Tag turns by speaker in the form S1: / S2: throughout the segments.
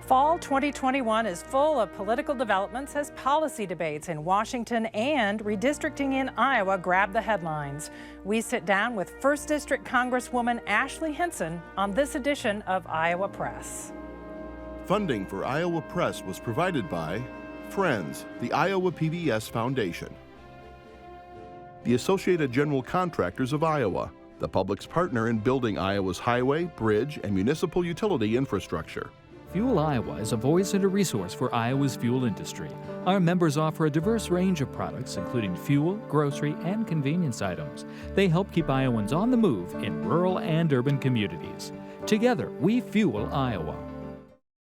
S1: Fall 2021 is full of political developments as policy debates in Washington and redistricting in Iowa grab the headlines. We sit down with 1st District Congresswoman Ashley Hinson on this edition of Iowa Press.
S2: Funding for Iowa Press was provided by Friends, the Iowa PBS Foundation, the Associated General Contractors of Iowa, the public's partner in building Iowa's highway, bridge, and municipal utility infrastructure.
S3: Fuel Iowa is a voice and a resource for Iowa's fuel industry. Our members offer a diverse range of products, including fuel, grocery, and convenience items. They help keep Iowans on the move in rural and urban communities. Together, we fuel Iowa.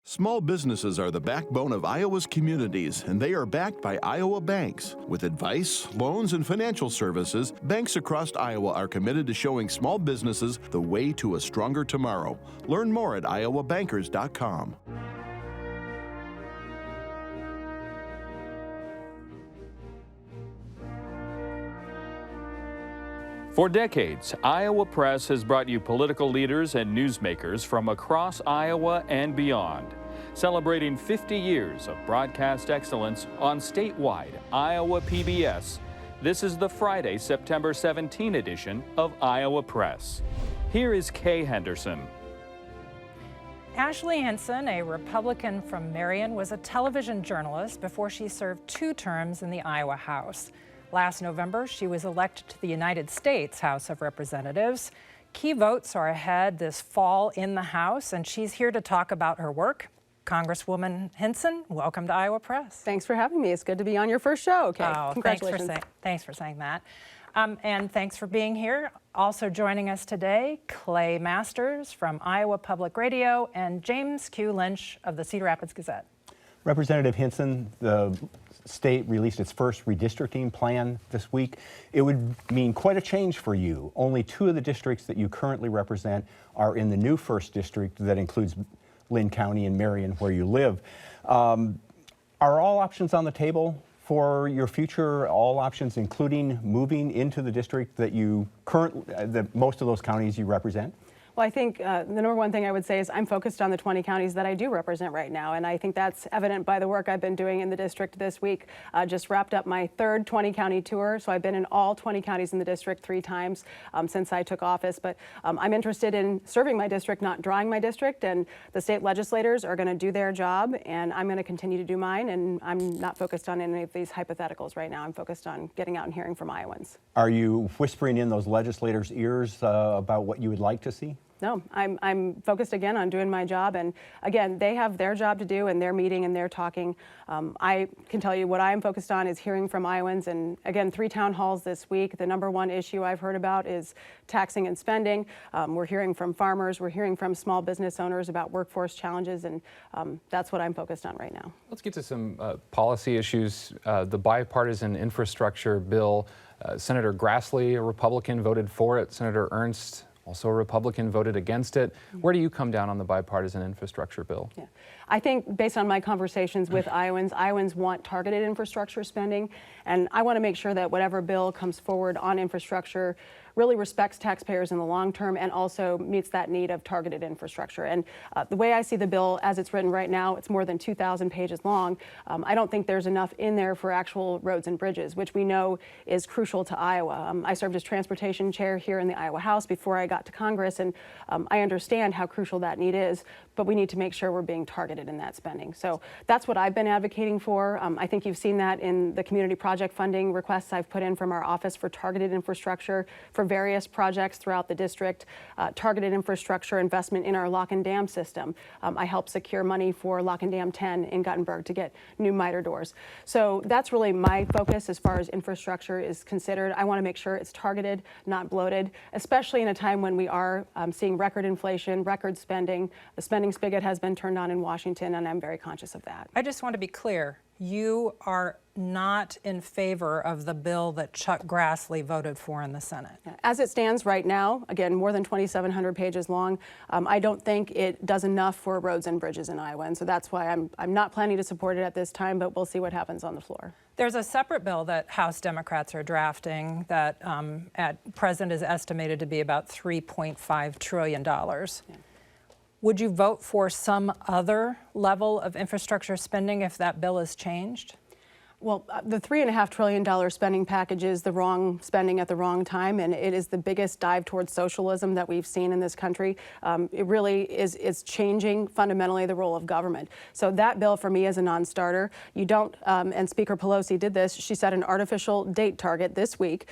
S2: Small businesses are the backbone of Iowa's communities, and they are backed by Iowa banks. With advice, loans, and financial services, banks across Iowa are committed to showing small businesses the way to a stronger tomorrow. Learn more at iowabankers.com.
S4: For decades, Iowa Press has brought you political leaders and newsmakers from across Iowa and beyond, celebrating 50 years of broadcast excellence on statewide Iowa PBS. This is the Friday, September 17 edition of Iowa Press. Here is Kay Henderson.
S1: Ashley Hinson, a Republican from Marion, was a television journalist before she served 2 terms in the Iowa House. Last November, she was elected to the United States House of Representatives. Key votes are ahead this fall in the House, and she's here to talk about her work. Congresswoman Hinson, welcome to Iowa Press.
S5: Thanks for having me. It's good to be on your first show. Okay,
S1: congratulations. Thanks for saying that. And thanks for being here. Also joining us today, Clay Masters from Iowa Public Radio and James Q. Lynch of the Cedar Rapids Gazette.
S6: Representative Hinson, the state released its first redistricting plan this week. It would mean quite a change for you. Only 2 of the districts that you currently represent are in the new 1st District that includes Lynn County and Marion, where you live. Are all options on the table for your future? All options, including moving into the district that most of those counties you represent?
S5: Well, I think the number one thing I would say is I'm focused on the 20 counties that I do represent right now, and I think that's evident by the work I've been doing in the district this week. Just wrapped up my 3rd 20-county tour, so I've been in all 20 counties in the district 3 times since I took office. But I'm interested in serving my district, not drawing my district, and the state legislators are going to do their job, and I'm going to continue to do mine, and I'm not focused on any of these hypotheticals right now. I'm focused on getting out and hearing from Iowans.
S6: Are you whispering in those legislators' ears about what you would like to see?
S5: No, I'm focused again on doing my job, and again, they have their job to do, and they're meeting and they're talking. I can tell you what I'm focused on is hearing from Iowans, and again, 3 town halls this week. The number one issue I've heard about is taxing and spending. We're hearing from farmers, we're hearing from small business owners about workforce challenges, and that's what I'm focused on right now.
S7: Let's get to some policy issues. The bipartisan infrastructure bill, Senator Grassley, a Republican, voted for it. Senator Ernst, also a Republican, voted against it. Where do you come down on the bipartisan infrastructure bill?
S5: Yeah. I think based on my conversations with Iowans want targeted infrastructure spending, and I want to make sure that whatever bill comes forward on infrastructure really respects taxpayers in the long term and also meets that need of targeted infrastructure. And the way I see the bill as it's written right now, it's more than 2,000 pages long. I don't think there's enough in there for actual roads and bridges, which we know is crucial to Iowa. I served as transportation chair here in the Iowa House before I got to Congress, and I understand how crucial that need is, but we need to make sure we're being targeted in that spending. So that's what I've been advocating for. I think you've seen that in the community project funding requests I've put in from our office for targeted infrastructure for various projects throughout the district, targeted infrastructure investment in our lock and dam system. I helped secure money for lock and dam 10 in Guttenberg to get new miter doors. So that's really my focus as far as infrastructure is considered. I want to make sure it's targeted, not bloated, especially in a time when we are seeing record inflation, record spending. The spending spigot has been turned on in Washington, and I'm very conscious of that.
S1: I just want to be clear. You are not in favor of the bill that Chuck Grassley voted for in the Senate.
S5: As it stands right now, again, more than 2,700 pages long, I don't think it does enough for roads and bridges in Iowa, and so that's why I'm not planning to support it at this time, but we'll see what happens on the floor.
S1: There's a separate bill that House Democrats are drafting that at present is estimated to be about $3.5 trillion. Yeah. Would you vote for some other level of infrastructure spending if that bill is changed?
S5: Well, the $3.5 trillion spending package is the wrong spending at the wrong time, and it is the biggest dive towards socialism that we've seen in this country. It really is changing fundamentally the role of government. So that bill for me is a non-starter. You don't, and Speaker Pelosi did this. She set an artificial date target this week.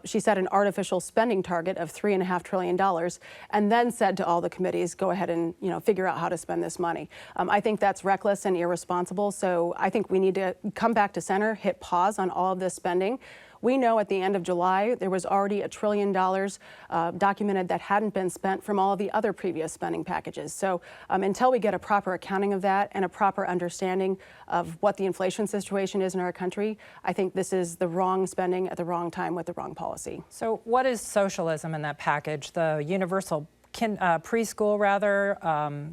S5: She set an artificial spending target of $3.5 trillion, and then said to all the committees, go ahead and figure out how to spend this money. I think that's reckless and irresponsible. So I think we need to come back to center, hit pause on all of this spending. We know at the end of July there was already $1 trillion documented that hadn't been spent from all of the other previous spending packages. So until we get a proper accounting of that and a proper understanding of what the inflation situation is in our country, I think this is the wrong spending at the wrong time with the wrong policy.
S1: So what is socialism in that package? The universal preschool,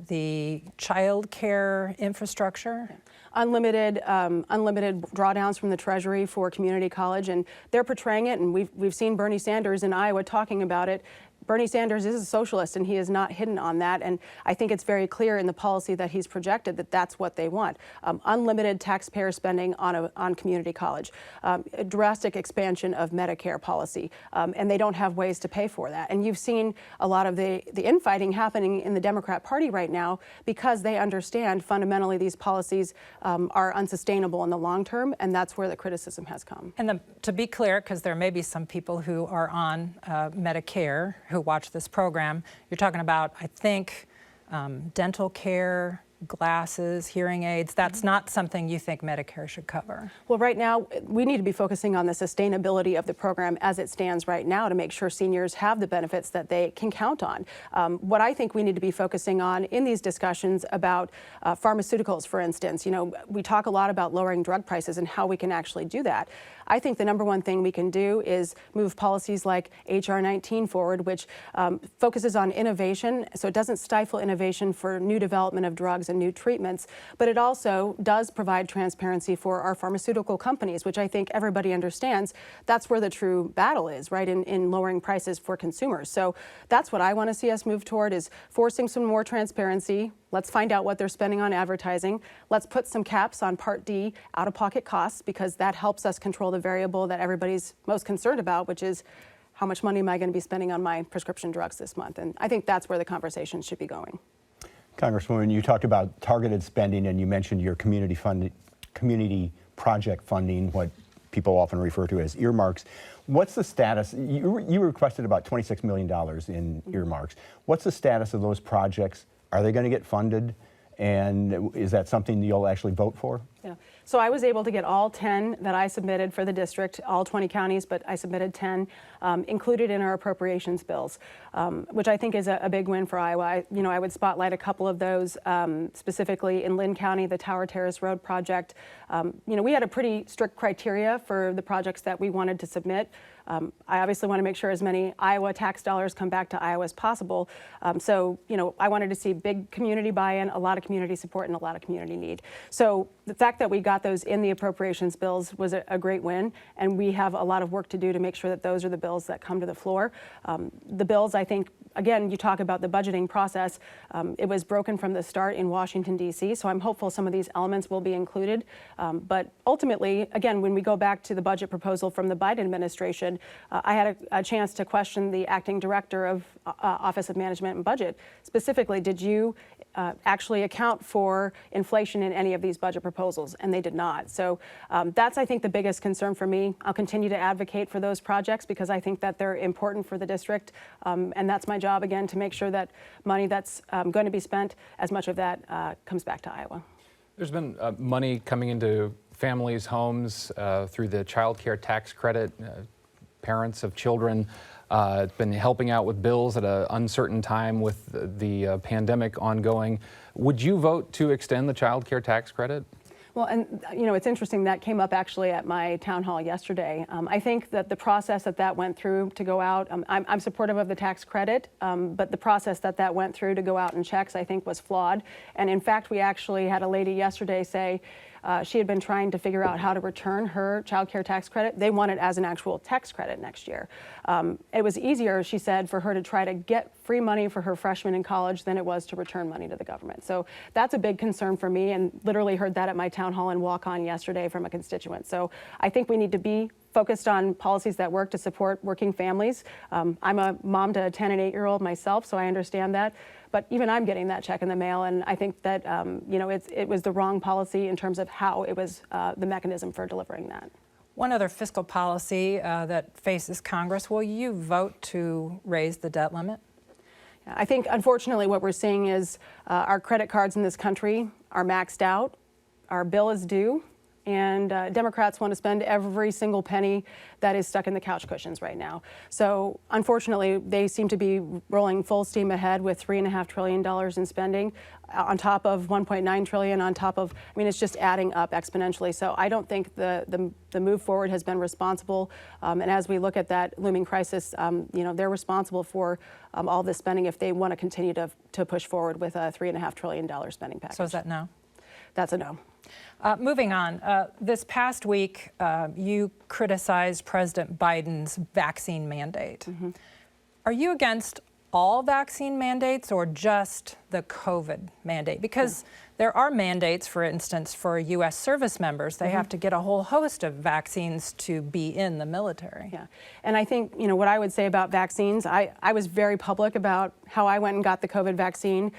S1: the child care infrastructure?
S5: Unlimited drawdowns from the Treasury for community college, and they're portraying it, and we've seen Bernie Sanders in Iowa talking about it. Bernie Sanders is a socialist, and he is not hidden on that, and I think it's very clear in the policy that he's projected that that's what they want. Unlimited taxpayer spending on community college, a drastic expansion of Medicare policy, and they don't have ways to pay for that. And you've seen a lot of the infighting happening in the Democrat Party right now because they understand fundamentally these policies are unsustainable in the long term, and that's where the criticism has come.
S1: And to be clear, because there may be some people who are on Medicare who watch this program, you're talking about, I think, dental care, glasses, hearing aids. That's not something you think Medicare should cover.
S5: Well, right now, we need to be focusing on the sustainability of the program as it stands right now to make sure seniors have the benefits that they can count on. What I think we need to be focusing on in these discussions about pharmaceuticals, for instance, we talk a lot about lowering drug prices and how we can actually do that. I think the number one thing we can do is move policies like H.R. 19 forward, which focuses on innovation, so it doesn't stifle innovation for new development of drugs and new treatments, but it also does provide transparency for our pharmaceutical companies, which I think everybody understands. That's where the true battle is, right, in lowering prices for consumers. So that's what I want to see us move toward, is forcing some more transparency. Let's find out what they're spending on advertising. Let's put some caps on Part D out-of-pocket costs, because that helps us control the variable that everybody's most concerned about, which is how much money am I going to be spending on my prescription drugs this month? And I think that's where the conversation should be going.
S6: Congresswoman, you talked about targeted spending, and you mentioned your community project funding, what people often refer to as earmarks. What's the status? You requested about $26 million in earmarks. What's the status of those projects? Are they going to get funded? And is that something you'll actually vote for?
S5: Yeah. So I was able to get all 10 that I submitted for the district, all 20 counties, but I submitted 10, included in our appropriations bills, which I think is a big win for Iowa. I would spotlight a couple of those, specifically in Lynn County, the Tower Terrace Road project. We had a pretty strict criteria for the projects that we wanted to submit. I obviously want to make sure as many Iowa tax dollars come back to Iowa as possible. So I wanted to see big community buy-in, a lot of community support, and a lot of community need. So the fact that we got those in the appropriations bills was a great win, and we have a lot of work to do to make sure that those are the bills that come to the floor. The bills, I think, again, you talk about the budgeting process. It was broken from the start in Washington, D.C., so I'm hopeful some of these elements will be included. But ultimately, again, when we go back to the budget proposal from the Biden administration, I had a chance to question the acting director of Office of Management and Budget. Specifically, did you actually account for inflation in any of these budget proposals? And they did not. So that's, I think, the biggest concern for me. I'll continue to advocate for those projects because I think that they're important for the district. And that's my job, again, to make sure that money that's going to be spent, as much of that comes back to Iowa.
S7: There's been money coming into families' homes through the child care tax credit. Parents of children been helping out with bills at an uncertain time with the pandemic ongoing. Would you vote to extend the child care tax credit?
S5: Well, and it's interesting, that came up actually at my town hall yesterday. I think that the process that went through to go out, I'm supportive of the tax credit, but the process that went through to go out and checks, I think, was flawed. And in fact, we actually had a lady yesterday say, She had been trying to figure out how to return her child care tax credit. They want it as an actual tax credit next year. It was easier, she said, for her to try to get free money for her freshman in college than it was to return money to the government. So that's a big concern for me, and literally heard that at my town hall and walk-on yesterday from a constituent. So I think we need to be focused on policies that work to support working families. I'm a mom to a 10 and 8-year-old myself, so I understand that. But even I'm getting that check in the mail, and I think that it was the wrong policy in terms of how it was the mechanism for delivering that.
S1: One other fiscal policy that faces Congress, will you vote to raise the debt limit?
S5: I think, unfortunately, what we're seeing is our credit cards in this country are maxed out, our bill is due, and Democrats want to spend every single penny that is stuck in the couch cushions right now. So unfortunately, they seem to be rolling full steam ahead with $3.5 trillion in spending on top of $1.9 trillion on top of, I mean, it's just adding up exponentially. So I don't think the move forward has been responsible. And as we look at that looming crisis, they're responsible for all this spending if they want to continue to push forward with a $3.5 trillion spending package.
S1: So is that no?
S5: That's a no.
S1: Moving on, this past week, you criticized President Biden's vaccine mandate. Mm-hmm. Are you against all vaccine mandates or just the COVID mandate? Because there are mandates, for instance, for U.S. service members. They have to get a whole host of vaccines to be in the military.
S5: Yeah, and I think, what I would say about vaccines, I was very public about how I went and got the COVID vaccine.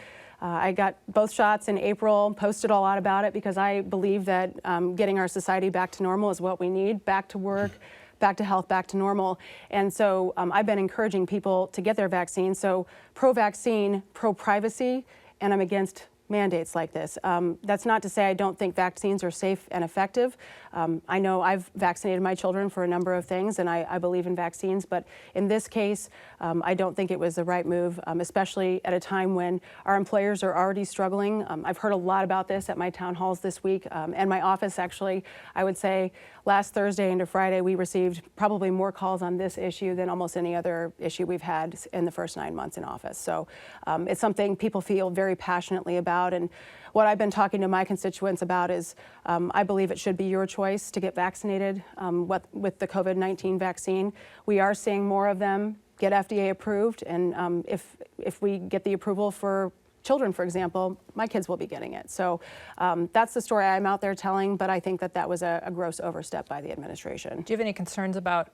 S5: I got both shots in April, posted all out about it because I believe that getting our society back to normal is what we need, back to work, back to health, back to normal. And so I've been encouraging people to get their vaccine. So pro-vaccine, pro-privacy, and I'm against mandates like this. That's not to say I don't think vaccines are safe and effective. I know I've vaccinated my children for a number of things, and I believe in vaccines, but in this case, I don't think it was the right move, especially at a time when our employers are already struggling. I've heard a lot about this at my town halls this week, and my office actually, I would say last Thursday into Friday, we received probably more calls on this issue than almost any other issue we've had in the first 9 months in office. So it's something people feel very passionately about. And what I've been talking to my constituents about is I believe it should be your choice to get vaccinated with the COVID-19 vaccine. We are seeing more of them get FDA approved. And if we get the approval for children, for example, my kids will be getting it. So that's the story I'm out there telling. But I think that was a gross overstep by the administration. Do
S1: you have any concerns about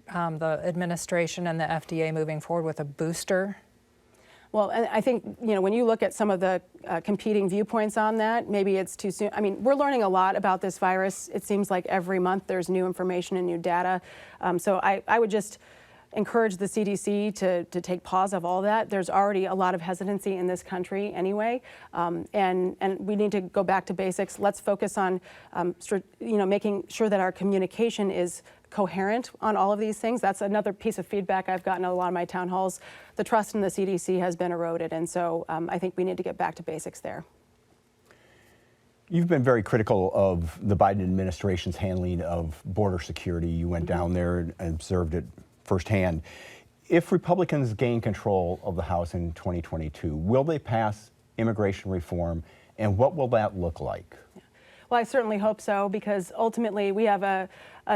S1: the administration and the FDA moving forward with a booster?
S5: Well, I think, when you look at some of the competing viewpoints on that, maybe it's too soon. I mean, we're learning a lot about this virus. It seems like every month there's new information and new data. So I would just encourage the CDC to take pause of all that. There's already a lot of hesitancy in this country anyway, and we need to go back to basics. Let's focus on, making sure that our communication is coherent on all of these things. That's another piece of feedback I've gotten at a lot of my town halls. The trust in the CDC has been eroded, and so I think we need to get back to basics there.
S6: You've been very critical of the Biden administration's handling of border security. You went down there and observed it firsthand. If Republicans gain control of the House in 2022, will they pass immigration reform, and what will that look like?
S5: Well, I certainly hope so, because ultimately we have a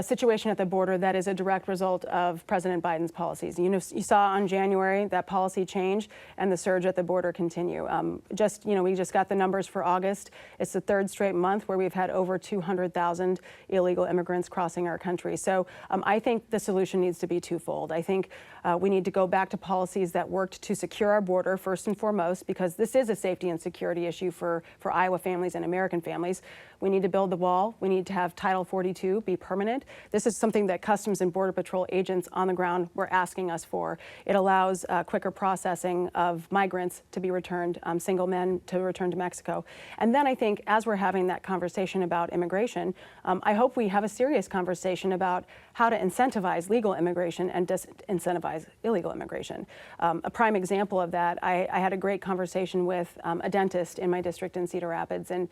S5: situation at the border that is a direct result of President Biden's policies. You saw on January that policy change and the surge at the border continue. We just got the numbers for August. It's the third straight month where we've had over 200,000 illegal immigrants crossing our country. So I think the solution needs to be twofold. I think we need to go back to policies that worked to secure our border first and foremost, because this is a safety and security issue for Iowa families and American families. We need to build the wall. We need to have Title 42 be permanent. This is something that Customs and Border Patrol agents on the ground were asking us for. It allows quicker processing of migrants to be returned, single men to return to Mexico. And then I think as we're having that conversation about immigration, I hope we have a serious conversation about how to incentivize legal immigration and disincentivize illegal immigration. A prime example of that, I had a great conversation with a dentist in my district in Cedar Rapids, and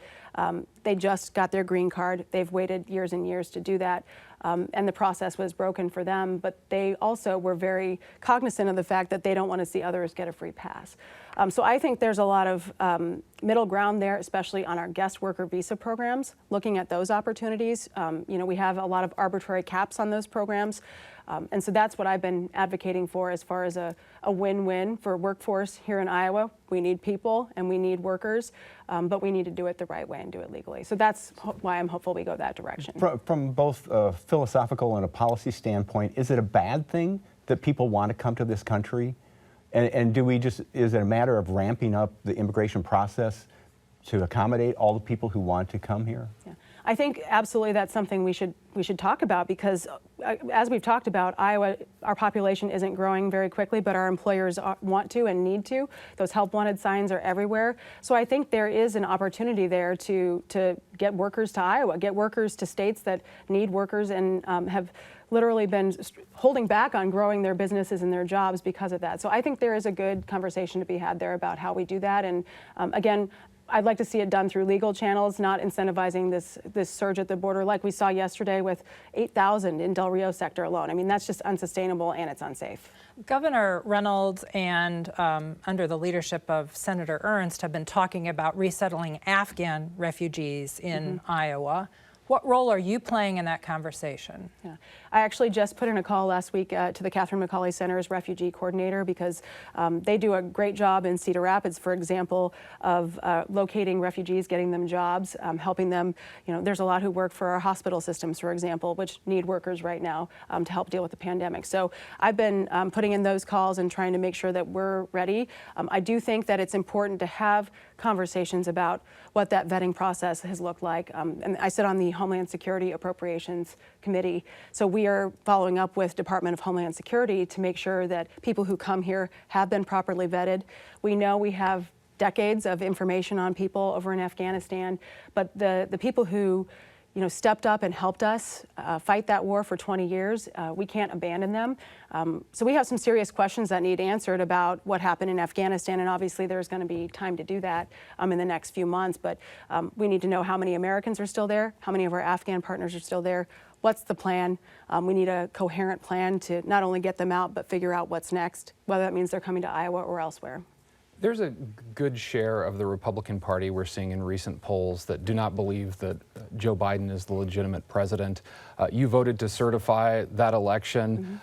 S5: they just got their green card. They've waited years and years to do that. and the process was broken for them, but they also were very cognizant of the fact that they don't want to see others get a free pass. So I think there's a lot of middle ground there, especially on our guest worker visa programs, looking at those opportunities. We have a lot of arbitrary caps on those programs. And so that's what I've been advocating for as far as a win-win for workforce here in Iowa. We need people and we need workers, but we need to do it the right way and do it legally. So that's why I'm hopeful we go that direction.
S6: From both a philosophical and a policy standpoint, is it a bad thing that people want to come to this country? And is it a matter of ramping up the immigration process to accommodate all the people who want to come here?
S5: Yeah. I think absolutely that's something we should talk about, because as we've talked about, Iowa, our population isn't growing very quickly, but our employers want to and need to. Those help wanted signs are everywhere. So I think there is an opportunity there to get workers to Iowa, get workers to states that need workers and have literally been holding back on growing their businesses and their jobs because of that. So I think there is a good conversation to be had there about how we do that. And again, I'd like to see it done through legal channels, not incentivizing this surge at the border like we saw yesterday with 8,000 in Del Rio sector alone. I mean, that's just unsustainable and it's unsafe.
S1: Governor Reynolds and under the leadership of Senator Ernst have been talking about resettling Afghan refugees in Iowa. What role are you playing in that conversation?
S5: Yeah. I actually just put in a call last week to the Catherine McCauley Center's refugee coordinator, because they do a great job in Cedar Rapids, for example, of locating refugees, getting them jobs, helping them. There's a lot who work for our hospital systems, for example, which need workers right now to help deal with the pandemic. So I've been putting in those calls and trying to make sure that we're ready. I do think that it's important to have conversations about what that vetting process has looked like. And I sit on the Homeland Security Appropriations Committee, so we are following up with Department of Homeland Security to make sure that people who come here have been properly vetted. We know we have decades of information on people over in Afghanistan, but the people who stepped up and helped us fight that war for 20 years. We can't abandon them. So we have some serious questions that need answered about what happened in Afghanistan, and obviously there's going to be time to do that in the next few months. But we need to know how many Americans are still there, how many of our Afghan partners are still there, what's the plan. We need a coherent plan to not only get them out, but figure out what's next, whether that means they're coming to Iowa or elsewhere.
S7: There's a good share of the Republican Party we're seeing in recent polls that do not believe that Joe Biden is the legitimate president. You voted to certify that election.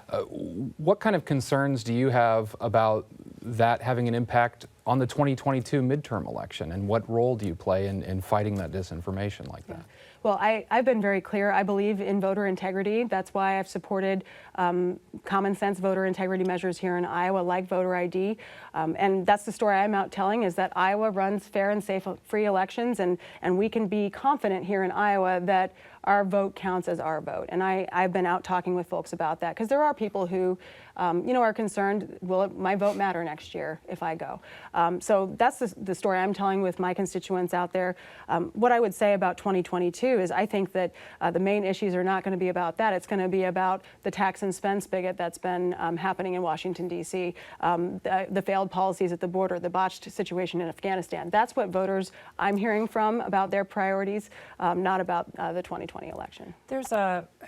S7: What kind of concerns do you have about that having an impact on the 2022 midterm election, and what role do you play in fighting that disinformation like that?
S5: Well, I've been very clear. I believe in voter integrity. That's why I've supported common sense voter integrity measures here in Iowa, like voter ID. And that's the story I'm out telling, is that Iowa runs fair and safe, free elections, and we can be confident here in Iowa that our vote counts as our vote. And I've been out talking with folks about that, because there are people who are concerned, will my vote matter next year if I go? So that's the story I'm telling with my constituents out there. What I would say about 2022 is I think that the main issues are not going to be about that. It's going to be about the tax and spend spigot that's been happening in Washington, D.C., the failed policies at the border, the botched situation in Afghanistan. That's what voters I'm hearing from about their priorities, not about the 2020 election.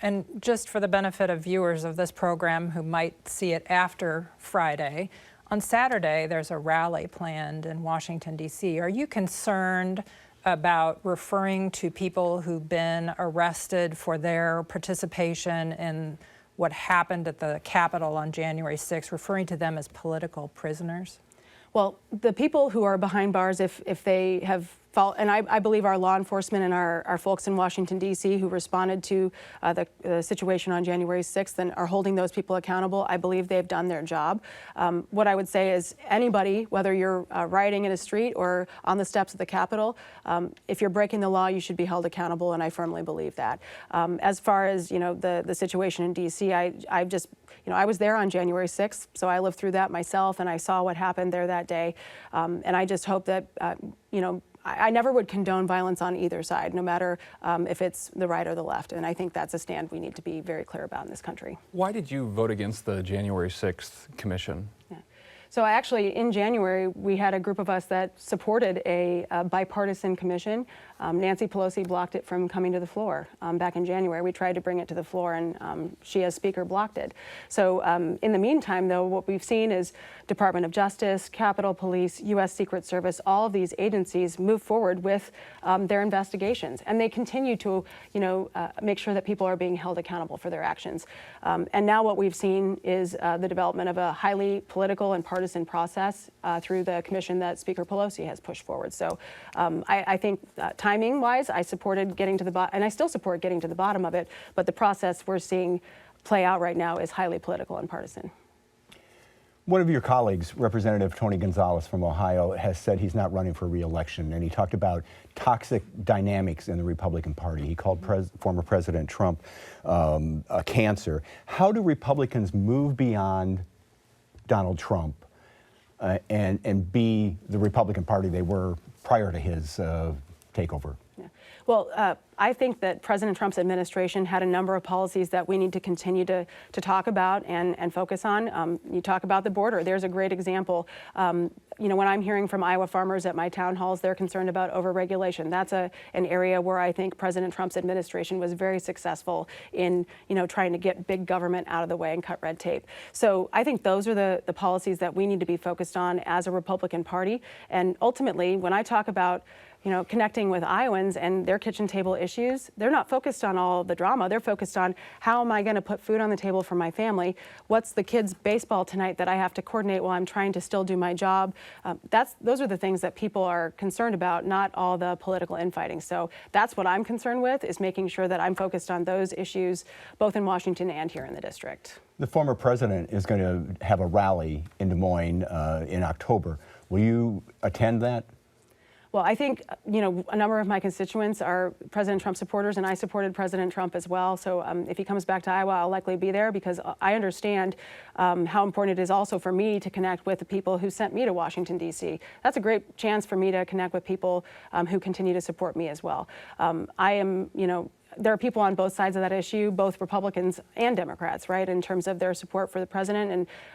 S1: And just for the benefit of viewers of this program who might see it after Friday, on Saturday there's a rally planned in Washington, D.C. Are you concerned about referring to people who've been arrested for their participation in what happened at the Capitol on January 6th, referring to them as political prisoners?
S5: Well, the people who are behind bars, if they have and I believe our law enforcement and our folks in Washington, D.C. who responded to the situation on January 6th and are holding those people accountable, I believe they've done their job. What I would say is anybody, whether you're rioting in a street or on the steps of the Capitol, if you're breaking the law, you should be held accountable, and I firmly believe that. As far as the situation in D.C., I was there on January 6th, so I lived through that myself, and I saw what happened there that day. And I just hope that, I never would condone violence on either side, no matter if it's the right or the left. And I think that's a stand we need to be very clear about in this country.
S7: Why did you vote against the January 6th commission?
S5: Yeah. So actually, in January, we had a group of us that supported a bipartisan commission. Nancy Pelosi blocked it from coming to the floor back in January. We tried to bring it to the floor, and she, as Speaker, blocked it. So in the meantime, though, what we've seen is Department of Justice, Capitol Police, U.S. Secret Service, all of these agencies move forward with their investigations, and they continue to, make sure that people are being held accountable for their actions. And now what we've seen is the development of a highly political and partisan process through the commission that Speaker Pelosi has pushed forward. So I think timing-wise, I supported getting to the bottom, and I still support getting to the bottom of it, but the process we're seeing play out right now is highly political and partisan.
S6: One of your colleagues, Representative Tony Gonzalez from Ohio, has said he's not running for re-election, and he talked about toxic dynamics in the Republican Party. He called former President Trump a cancer. How do Republicans move beyond Donald Trump and be the Republican Party they were prior to his takeover?
S5: Yeah. Well, I think that President Trump's administration had a number of policies that we need to continue to talk about and focus on. You talk about the border. There's a great example. When I'm hearing from Iowa farmers at my town halls, they're concerned about overregulation. That's an area where I think President Trump's administration was very successful in, trying to get big government out of the way and cut red tape. So I think those are the policies that we need to be focused on as a Republican Party. And ultimately, when I talk about connecting with Iowans and their kitchen table issues, they're not focused on all the drama. They're focused on how am I going to put food on the table for my family? What's the kids' baseball tonight that I have to coordinate while I'm trying to still do my job? Those are the things that people are concerned about, not all the political infighting. So that's what I'm concerned with, is making sure that I'm focused on those issues, both in Washington and here in the district.
S6: The former president is going to have a rally in Des Moines in October. Will you attend that?
S5: Well, I think, a number of my constituents are President Trump supporters, and I supported President Trump as well. So if he comes back to Iowa, I'll likely be there, because I understand how important it is also for me to connect with the people who sent me to Washington, D.C. That's a great chance for me to connect with people who continue to support me as well. There are people on both sides of that issue, both Republicans and Democrats, right, in terms of their support for the president.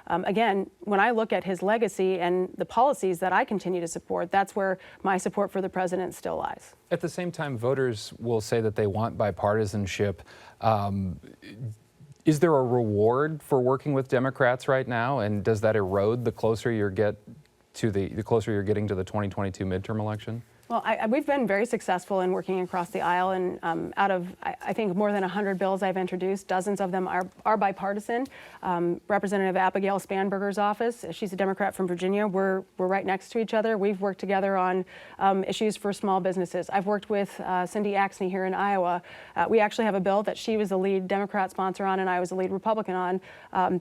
S5: And again, when I look at his legacy and the policies that I continue to support, that's where my support for the president still lies.
S7: At the same time, voters will say that they want bipartisanship. Is there a reward for working with Democrats right now, and does that erode the closer you get to the closer you're getting to the 2022 midterm election?
S5: Well, we've been very successful in working across the aisle, and out of, I think, more than 100 bills I've introduced, dozens of them are bipartisan. Representative Abigail Spanberger's office, she's a Democrat from Virginia. We're right next to each other. We've worked together on issues for small businesses. I've worked with Cindy Axne here in Iowa. We actually have a bill that she was the lead Democrat sponsor on and I was the lead Republican on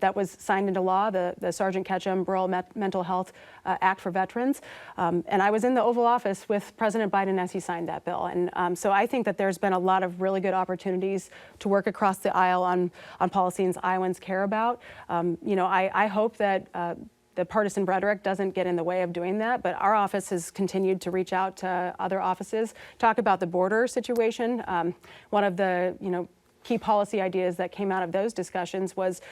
S5: that was signed into law, the Sergeant Ketchum Rural Mental Health Act for Veterans. And I was in the Oval Office with President Biden as he signed that bill. And so I think that there's been a lot of really good opportunities to work across the aisle on policies Iowans care about. I hope that the partisan rhetoric doesn't get in the way of doing that, but our office has continued to reach out to other offices, talk about the border situation. One of the, key policy ideas that came out of those discussions was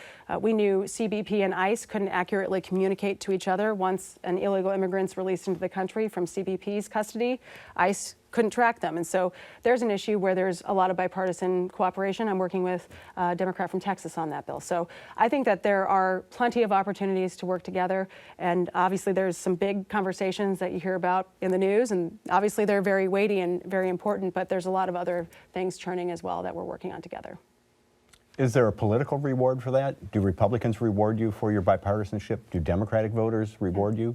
S5: we knew CBP and ICE couldn't accurately communicate to each other once an illegal immigrant's released into the country from CBP's custody. ICE couldn't track them. And so there's an issue where there's a lot of bipartisan cooperation. I'm working with a Democrat from Texas on that bill. So I think that there are plenty of opportunities to work together. And obviously there's some big conversations that you hear about in the news. And obviously they're very weighty and very important, but there's a lot of other things churning as well that we're working on together.
S6: Is there a political reward for that? Do Republicans reward you for your bipartisanship? Do Democratic voters reward you?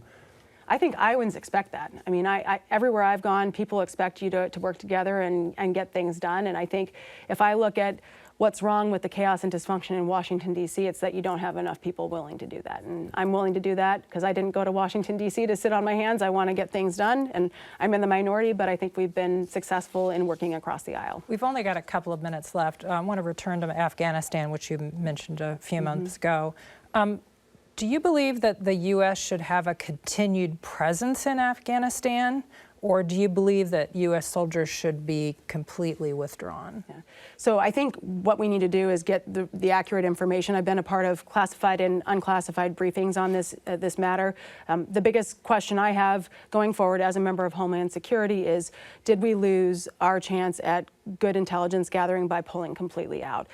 S5: I think Iowans expect that. I mean, everywhere I've gone, people expect you to work together and get things done. And I think if I look at what's wrong with the chaos and dysfunction in Washington, D.C., it's that you don't have enough people willing to do that. And I'm willing to do that because I didn't go to Washington, D.C. to sit on my hands. I want to get things done. And I'm in the minority, but I think we've been successful in working across the aisle.
S1: We've only got a couple of minutes left. I want to return to Afghanistan, which you mentioned a few months ago. Do you believe that the U.S. should have a continued presence in Afghanistan, Or do you believe that U.S. soldiers should be completely withdrawn?
S5: Yeah. So I think what we need to do is get the accurate information. I've been a part of classified and unclassified briefings on this matter. The biggest question I have going forward as a member of Homeland Security is, did we lose our chance at good intelligence gathering by pulling completely out?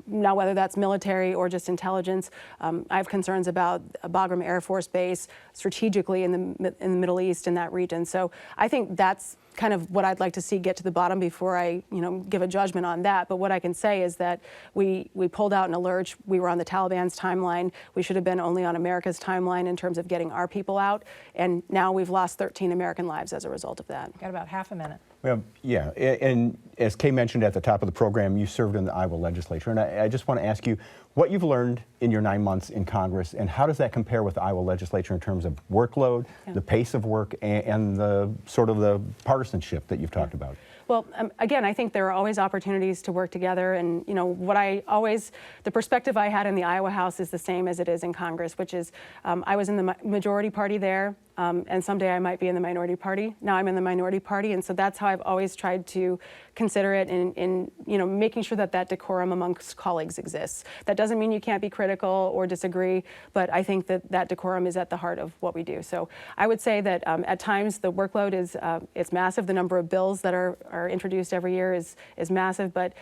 S5: Now, whether that's military or just intelligence, I have concerns about Bagram Air Force Base strategically in the Middle East, in that region. So I think that's kind of what I'd like to see get to the bottom before I, give a judgment on that. But what I can say is that we pulled out in a lurch. We were on the Taliban's timeline. We should have been only on America's timeline in terms of getting our people out. And now we've lost 13 American lives as a result of that.
S1: Got about half a minute.
S6: Well, yeah, and as Kay mentioned at the top of the program, you served in the Iowa legislature, and I just want to ask you what you've learned in your 9 months in Congress, and how does that compare with the Iowa legislature in terms of workload, the pace of work, and the sort of the partisanship that you've talked about?
S5: Well, again, I think there are always opportunities to work together, and the perspective I had in the Iowa House is the same as it is in Congress, which is I was in the majority party there, and someday I might be in the minority party. Now I'm in the minority party, and so that's how I've always tried to consider it in making sure that decorum amongst colleagues exists. That doesn't mean you can't be critical or disagree, but I think that decorum is at the heart of what we do. So I would say that at times the workload is it's massive. The number of bills that are introduced every year is massive, but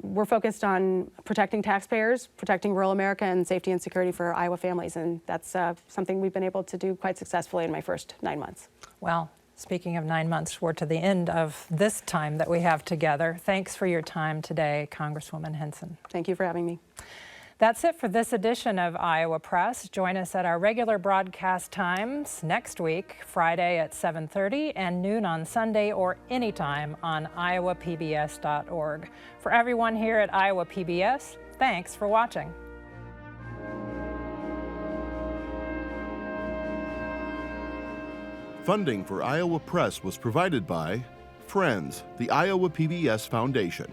S5: we're focused on protecting taxpayers, protecting rural America, and safety and security for Iowa families, and that's something we've been able to do quite successfully in my first 9 months.
S1: Well, speaking of 9 months, we're to the end of this time that we have together. Thanks for your time today, Congresswoman Hinson.
S5: Thank you for having me.
S1: That's it for this edition of Iowa Press. Join us at our regular broadcast times next week, Friday at 7:30 and noon on Sunday, or anytime on iowapbs.org. For everyone here at Iowa PBS, thanks for watching.
S2: Funding for Iowa Press was provided by Friends, the Iowa PBS Foundation,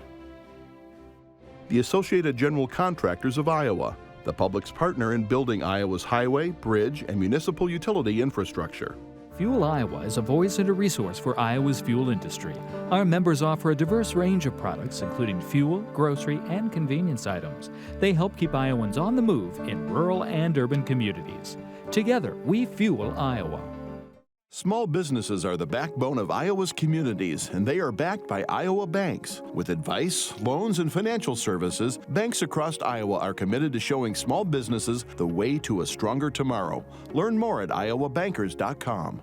S2: the Associated General Contractors of Iowa, the public's partner in building Iowa's highway, bridge, and municipal utility infrastructure.
S3: Fuel Iowa is a voice and a resource for Iowa's fuel industry. Our members offer a diverse range of products, including fuel, grocery, and convenience items. They help keep Iowans on the move in rural and urban communities. Together, we fuel Iowa.
S2: Small businesses are the backbone of Iowa's communities, and they are backed by Iowa banks. With advice, loans, and financial services, banks across Iowa are committed to showing small businesses the way to a stronger tomorrow. Learn more at iowabankers.com.